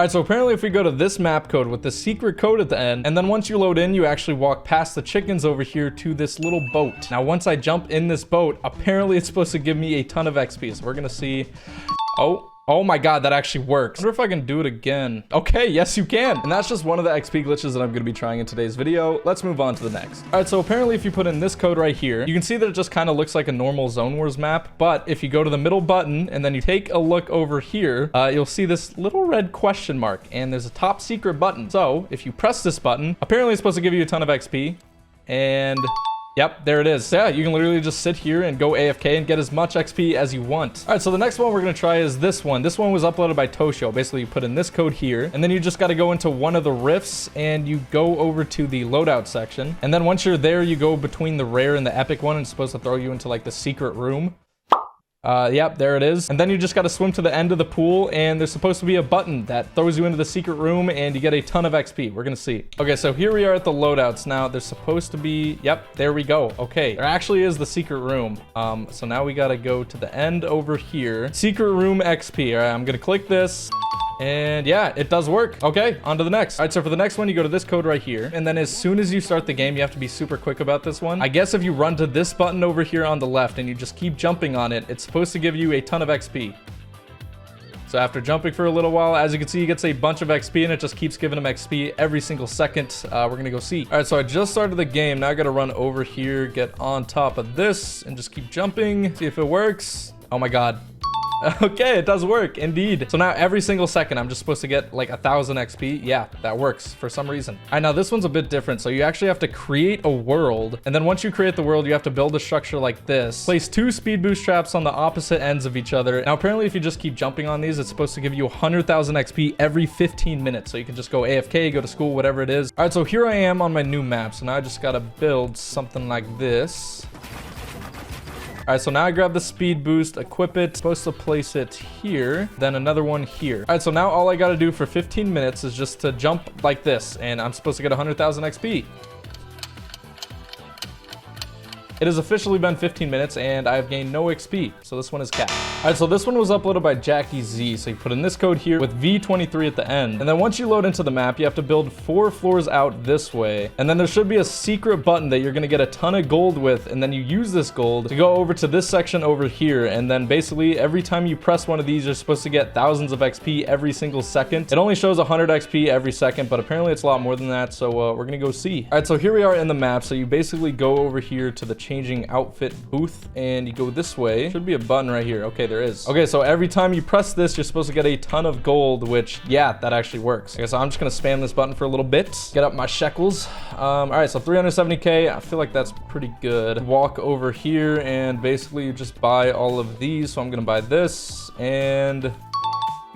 All right, so apparently if we go to this map code with the secret code at the end, and then once you load in, you actually walk past the chickens over here to this little boat. Now, once I jump in this boat, apparently it's supposed to give me a ton of XP. So we're gonna see. Oh my god, that actually works. I wonder if I can do it again. Okay, yes you can. And that's just one of the XP glitches that I'm gonna be trying in today's video. Let's move on to the next. All right, so apparently if you put in this code right here, you can see that it just kind of looks like a normal Zone Wars map. But if you go to the middle button and then you take a look over here, you'll see this little red question mark and there's a top secret button. So if you press this button, apparently it's supposed to give you a ton of XP and... yep, there it is. So yeah, you can literally just sit here and go AFK and get as much XP as you want. All right, so the next one we're gonna try is this one. This one was uploaded by Toshio. Basically, you put in this code here, and then you just gotta go into one of the rifts, and you go over to the loadout section. And then once you're there, you go between the rare and the epic one, and it's supposed to throw you into like the secret room. Yep, there it is. And then you just got to swim to the end of the pool and there's supposed to be a button that throws you into the secret room and you get a ton of XP. We're gonna see. Okay, so here we are at the loadouts. Now there's supposed to be, yep, there we go. Okay, there actually is the secret room. So now we got to go to the end over here. Secret room XP. All right, I'm gonna click this. And yeah, it does work. Okay, on to the next. All right, so for the next one, you go to this code right here. And then as soon as you start the game, you have to be super quick about this one. I guess if you run to this button over here on the left and you just keep jumping on it, it's supposed to give you a ton of XP. So after jumping for a little while, as you can see, he gets a bunch of XP and it just keeps giving him XP every single second. We're gonna go see. All right, so I just started the game. Now I gotta run over here, get on top of this and just keep jumping. See if it works. Oh my God. Okay, it does work indeed. So now every single second I'm just supposed to get like 1,000 XP. Yeah, that works for some reason. All right, now this one's a bit different. So you actually have to create a world, and then once you create the world, you have to build a structure like this. Place 2 speed boost traps on the opposite ends of each other. Now apparently if you just keep jumping on these, it's supposed to give you 100,000 XP every 15 minutes. So you can just go AFK, go to school, whatever it is. All right, so here I am on my new map. So now I just gotta build something like this. All right, so now I grab the speed boost, equip it, supposed to place it here, then another one here. All right, so now all I got to do for 15 minutes is just to jump like this, and I'm supposed to get 100,000 XP. It has officially been 15 minutes and I've gained no XP. So this one is capped. All right, so this one was uploaded by Jackie Z. So you put in this code here with V23 at the end. And then once you load into the map, you have to build 4 floors out this way. And then there should be a secret button that you're gonna get a ton of gold with. And then you use this gold to go over to this section over here. And then basically every time you press one of these, you're supposed to get thousands of XP every single second. It only shows 100 XP every second, but apparently it's a lot more than that. So we're gonna go see. All right, so here we are in the map. So you basically go over here to the changing outfit booth and you go this way. Should be a button right here. Okay, there is. Okay, so every time you press this, you're supposed to get a ton of gold, which yeah, that actually works. Okay, so I'm just gonna spam this button for a little bit, get up my shekels. All right, so 370k. I feel like that's pretty good. Walk over here and basically you just buy all of these. So I'm gonna buy this and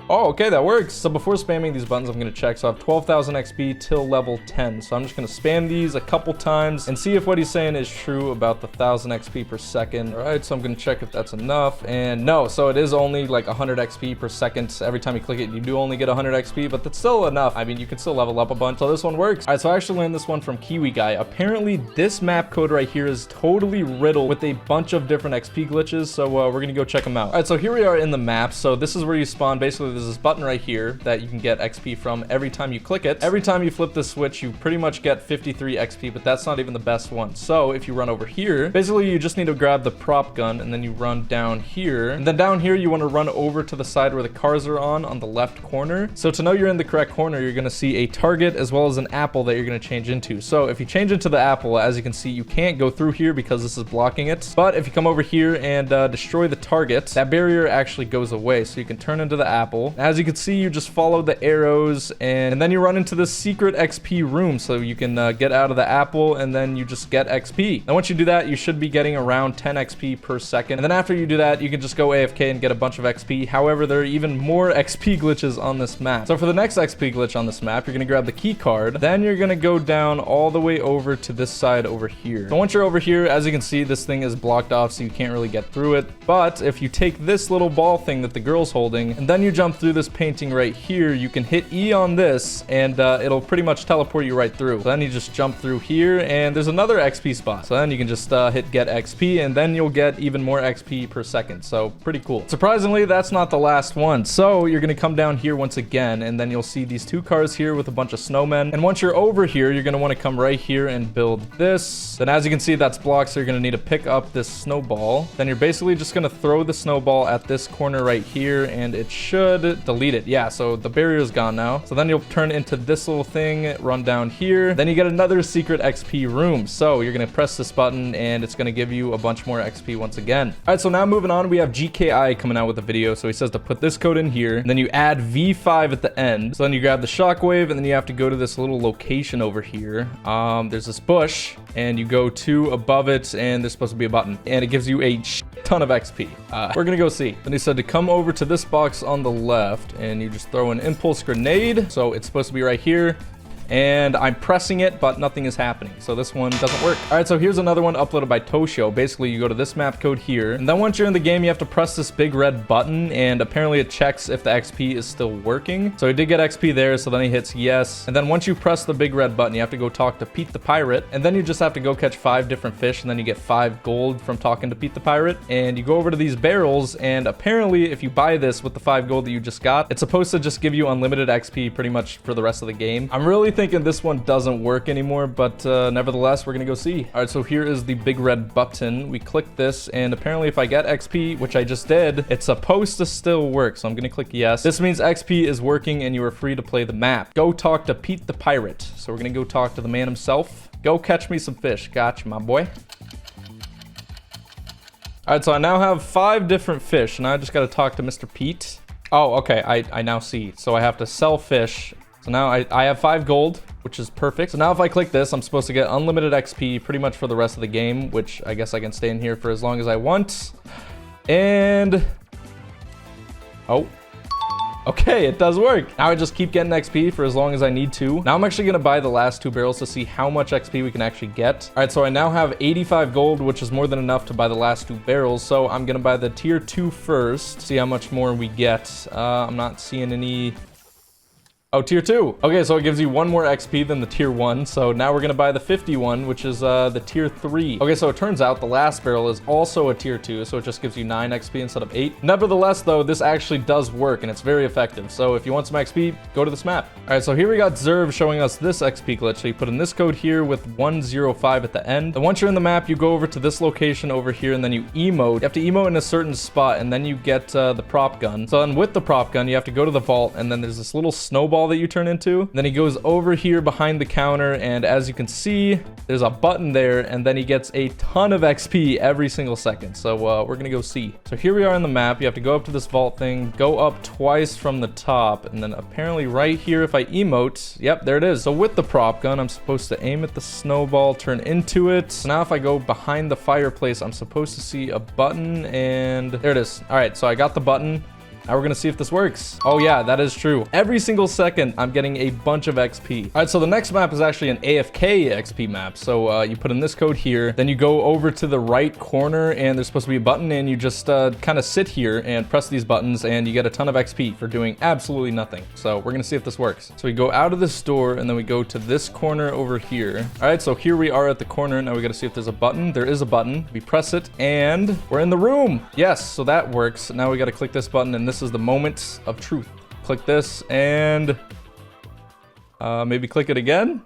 oh, okay, that works. So before spamming these buttons, I'm gonna check. So I have 12,000 XP till level 10. So I'm just gonna spam these a couple times and see if what he's saying is true about the 1,000 XP per second. All right, so I'm gonna check if that's enough. And no, so it is only like 100 XP per second. Every time you click it, you do only get 100 XP, but that's still enough. I mean, you can still level up a bunch. So this one works. All right, so I actually learned this one from Kiwi Guy. Apparently this map code right here is totally riddled with a bunch of different XP glitches. So we're gonna go check them out. All right, so here we are in the map. So this is where you spawn. Basically, there's this button right here that you can get XP from every time you click it. Every time you flip the switch, you pretty much get 53 XP, but that's not even the best one. So if you run over here, basically you just need to grab the prop gun and then you run down here. And then down here, you want to run over to the side where the cars are on the left corner. So to know you're in the correct corner, you're going to see a target as well as an apple that you're going to change into. So if you change into the apple, as you can see, you can't go through here because this is blocking it. But if you come over here and destroy the target, that barrier actually goes away. So you can turn into the apple. As you can see, you just follow the arrows and then you run into this secret XP room. So you can get out of the apple and then you just get XP. Now once you do that, you should be getting around 10 XP per second. And then after you do that, you can just go AFK and get a bunch of XP. However, there are even more XP glitches on this map. So for the next XP glitch on this map, you're going to grab the key card. Then you're going to go down all the way over to this side over here. So once you're over here, as you can see, this thing is blocked off so you can't really get through it. But if you take this little ball thing that the girl's holding and then you jump jump through this painting right here, you can hit E on this, and it'll pretty much teleport you right through. So then you just jump through here, and there's another XP spot. So then you can just hit get XP, and then you'll get even more XP per second. So pretty cool. Surprisingly, that's not the last one. So you're gonna come down here once again, and then you'll see these two cars here with a bunch of snowmen. And once you're over here, you're gonna want to come right here and build this. Then as you can see, that's blocked, so you're gonna need to pick up this snowball. Then you're basically just gonna throw the snowball at this corner right here, and it should delete it. Yeah, so the barrier is gone now. So then you'll turn into this little thing, run down here. Then you get another secret XP room. So you're gonna press this button, and it's gonna give you a bunch more XP once again. All right, so now moving on, we have GKI coming out with a video. So he says to put this code in here, and then you add V5 at the end. So then you grab the shockwave, and then you have to go to this little location over here. There's this bush, and you go to above it, and there's supposed to be a button, and it gives you a ton of XP. We're gonna go see. Then he said to come over to this box on the left, and you just throw an impulse grenade. So it's supposed to be right here. And I'm pressing it, but nothing is happening. So this one doesn't work. All right, so here's another one uploaded by Toshio. Basically, you go to this map code here, and then once you're in the game, you have to press this big red button, and apparently it checks if the XP is still working. So he did get XP there, so then he hits yes. And then once you press the big red button, you have to go talk to Pete the Pirate, and then you just have to go catch 5 different fish, and then you get 5 gold from talking to Pete the Pirate. And you go over to these barrels, and apparently if you buy this with the 5 gold that you just got, it's supposed to just give you unlimited XP pretty much for the rest of the game. I'm really thinking this one doesn't work anymore, but nevertheless, we're gonna go see. All right, so here is the big red button. We click this, and apparently if I get XP, which I just did, it's supposed to still work. So I'm gonna click yes. This means XP is working, and you are free to play the map. Go talk to Pete the Pirate. So we're gonna go talk to the man himself. Go catch me some fish. Gotcha, my boy. All right, so I now have 5 different fish, and I just gotta talk to Mr. Pete. Oh, okay, I now see. So I have to sell fish. So now I have 5 gold, which is perfect. So now if I click this, I'm supposed to get unlimited XP pretty much for the rest of the game, which I guess I can stay in here for as long as I want. And... oh. Okay, it does work. Now I just keep getting XP for as long as I need to. Now I'm actually gonna buy the last 2 barrels to see how much XP we can actually get. All right, so I now have 85 gold, which is more than enough to buy the last 2 barrels. So I'm gonna buy the tier 2 first, see how much more we get. I'm not seeing any... oh, tier 2. Okay, so it gives you 1 more XP than the tier 1. So now we're gonna buy the 51, which is the tier 3. Okay, so it turns out the last barrel is also a tier 2, so it just gives you 9 XP instead of 8. Nevertheless, though, this actually does work, and it's very effective. So if you want some XP, go to this map. All right, so here we got Zerv showing us this XP glitch. So you put in this code here with 105 at the end. And once you're in the map, you go over to this location over here, and then you emote. You have to emote in a certain spot, and then you get the prop gun. So then with the prop gun, you have to go to the vault, and then there's this little snowball that you turn into. Then he goes over here behind the counter, and as you can see, there's a button there, and then he gets a ton of XP every single second. So we're gonna go see. So here we are in the map. You have to go up to this vault thing, go up twice from the top, and then apparently right here, if I emote, yep, there it is. So with the prop gun, I'm supposed to aim at the snowball, turn into it. So now if I go behind the fireplace, I'm supposed to see a button, and there it is. All right, so I got the button. Now we're gonna see if this works. Oh yeah, that is true. Every single second, I'm getting a bunch of XP. All right, so the next map is actually an AFK XP map. So you put in this code here, then you go over to the right corner, and there's supposed to be a button, and you just kind of sit here and press these buttons, and you get a ton of XP for doing absolutely nothing. So we're gonna see if this works. So we go out of this door, and then we go to this corner over here. All right, so here we are at the corner. Now we gotta see if there's a button. There is a button. We press it, and we're in the room. Yes, so that works. Now we gotta click this button, and this is the moment of truth. Click this, and maybe click it again.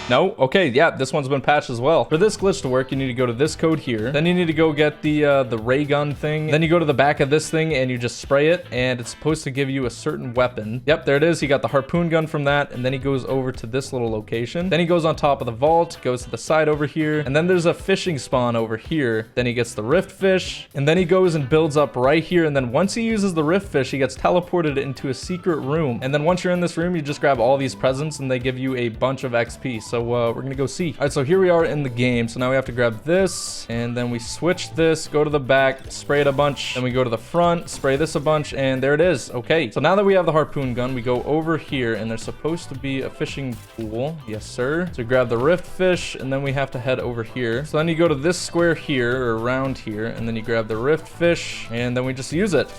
No? Okay, yeah, this one's been patched as well. For this glitch to work, you need to go to this code here. Then you need to go get the ray gun thing. Then you go to the back of this thing, and you just spray it, and it's supposed to give you a certain weapon. Yep, there it is. He got the harpoon gun from that, and then he goes over to this little location. Then he goes on top of the vault, goes to the side over here, and then there's a fishing spawn over here. Then he gets the rift fish, and then he goes and builds up right here, and then once he uses the rift fish, he gets teleported into a secret room. And then once you're in this room, you just grab all these presents, and they give you a bunch of XP. So we're gonna go see. All right, so here we are in the game. So now we have to grab this, and then we switch this, go to the back, spray it a bunch, then we go to the front, spray this a bunch, and there it is. Okay, so now that we have the harpoon gun, we go over here, and there's supposed to be a fishing pool. Yes, sir. So we grab the rift fish, and then we have to head over here. So then you go to this square here, or around here, and then you grab the rift fish, and then we just use it.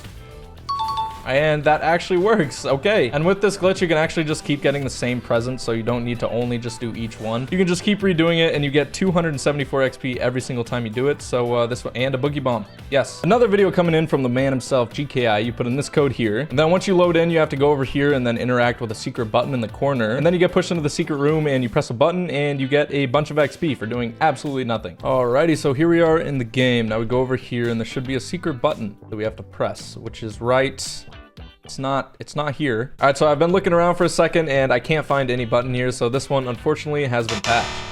And that actually works. Okay. And with this glitch, you can actually just keep getting the same presents, so you don't need to only just do each one. You can just keep redoing it, and you get 274 XP every single time you do it. So this one, and a boogie bomb. Yes. Another video coming in from the man himself, GKI. You put in this code here, and then once you load in, you have to go over here and then interact with a secret button in the corner, and then you get pushed into the secret room, and you press a button, and you get a bunch of XP for doing absolutely nothing. Alrighty, so here we are in the game. Now we go over here, and there should be a secret button that we have to press, which is right. It's not here. All right, so I've been looking around for a second and I can't find any button here. So this one, unfortunately, has been patched.